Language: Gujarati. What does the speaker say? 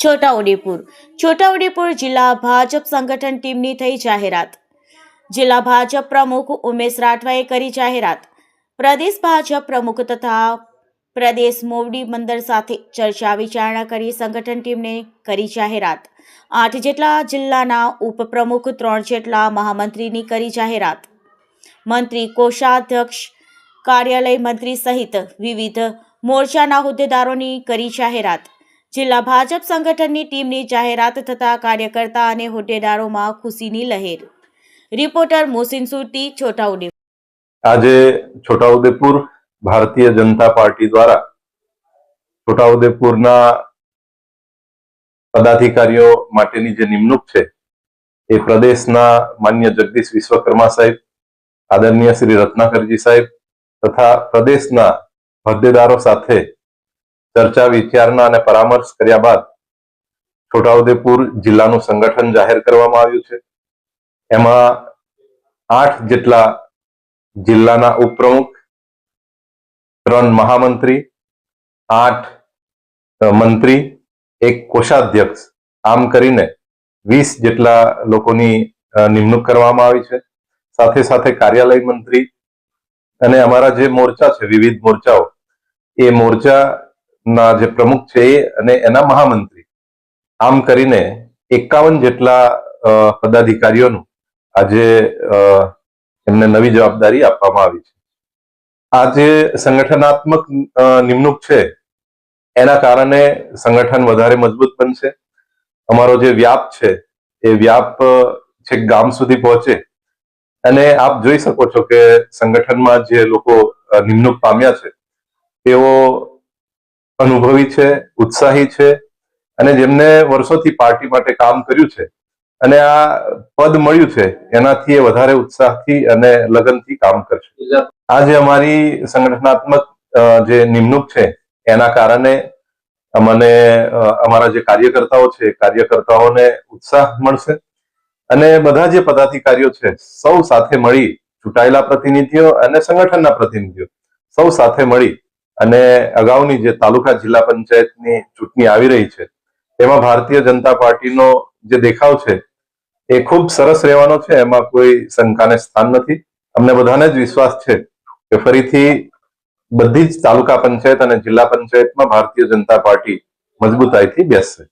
છોટાઉદેપુર જિલ્લા ભાજપ સંગઠન ટીમની થઈ જાહેરાત. જિલ્લા ભાજપ પ્રમુખ ઉમેશ રાઠવાએ કરી જાહેરાત. પ્રદેશ ભાજપ પ્રમુખ તથા પ્રદેશ મોવડી મંડળ સાથે ચર્ચા વિચારણા કરી સંગઠન ટીમને કરી જાહેરાત. 8 જેટલા જિલ્લાના ઉપપ્રમુખ, 3 જેટલા મહામંત્રીની કરી જાહેરાત. મંત્રી, કોષાધ્યક્ષ, કાર્યાલય મંત્રી સહિત વિવિધ મોરચાના હોદ્દેદારોની કરી જાહેરાત. જિલ્લા ભાજપ સંગઠનની ટીમની જાહેરાત થતા કાર્યકર્તા અને હોદ્દેદારોમાં ખુશીની લહેર. રિપોર્ટર મોહસિન સુરતી, છોટાઉદેપુર. આજે છોટાઉદેપુર ભારતીય જનતા પાર્ટી દ્વારા છોટાઉદેપુરના પદાધિકારીઓ માટેની જે નિમણૂક છે એ પ્રદેશના માન્ય જગદીશ વિશ્વકર્મા સાહેબ, આદરણીય શ્રી રત્નાકરજી સાહેબ તથા પ્રદેશના હોદ્દેદારો સાથે ચર્ચા વિચારણા અને પરામર્શ કર્યા બાદ છોટાઉદેપુર જિલ્લાનું સંગઠન જાહેર કરવામાં આવ્યું છે. એમાં 8 જેટલા જિલ્લાના ઉપપ્રમુખ, 3 મહામંત્રી, 8 મંત્રી, 1 કોષાધ્યક્ષ, આમ કરીને 20 જેટલા લોકોની નિમણૂક કરવામાં આવી છે. સાથે સાથે કાર્યાલય મંત્રી અને અમારા જે મોરચા છે, વિવિધ મોરચાઓ, એ મોરચાના જે પ્રમુખ છે એ અને એના મહામંત્રી, આમ કરીને 51 જેટલા પદાધિકારીઓનું આજે એમને નવી જવાબદારી આપવામાં આવી છે. આ જે સંગઠનાત્મક નિમણૂક છે એના કારણે સંગઠન વધારે મજબૂત બનશે. અમારો જે વ્યાપ છે એ વ્યાપ છેક ગામ સુધી પહોંચે અને આપ જોઈ શકો છો કે સંગઠનમાં જે લોકો નિમણૂક પામ્યા છે તેઓ અનુભવી છે, ઉત્સાહી છે અને જેમને વર્ષોથી પાર્ટી માટે કામ કર્યું છે અને આ પદ મળ્યું છે એનાથી એ વધારે ઉત્સાહથી અને લગનથી કામ કરશે. આ જે અમારી સંગઠનાત્મક જે નિમણૂક છે એના કારણે અમને અમારા જે કાર્યકર્તાઓ છે કાર્યકર્તાઓને ઉત્સાહ મળશે અને બધા જે પદાધિકારીઓ છે સૌ સાથે મળી, ચૂંટાયેલા પ્રતિનિધિઓ અને સંગઠનના પ્રતિનિધિઓ સૌ સાથે મળી અને અગાઉની જે તાલુકા જિલ્લા પંચાયતની ચૂંટણી આવી રહી છે તેમાં ભારતીય જનતા પાર્ટીનો જે દેખાવ છે એ ખૂબ સરસ રહેવાનો છે. એમાં કોઈ શંકાને સ્થાન નથી. અમને બધાને જ વિશ્વાસ છે કે ફરીથી બધી જ તાલુકા પંચાયત અને જિલ્લા પંચાયતમાં ભારતીય જનતા પાર્ટી મજબૂતાઈથી બેસશે.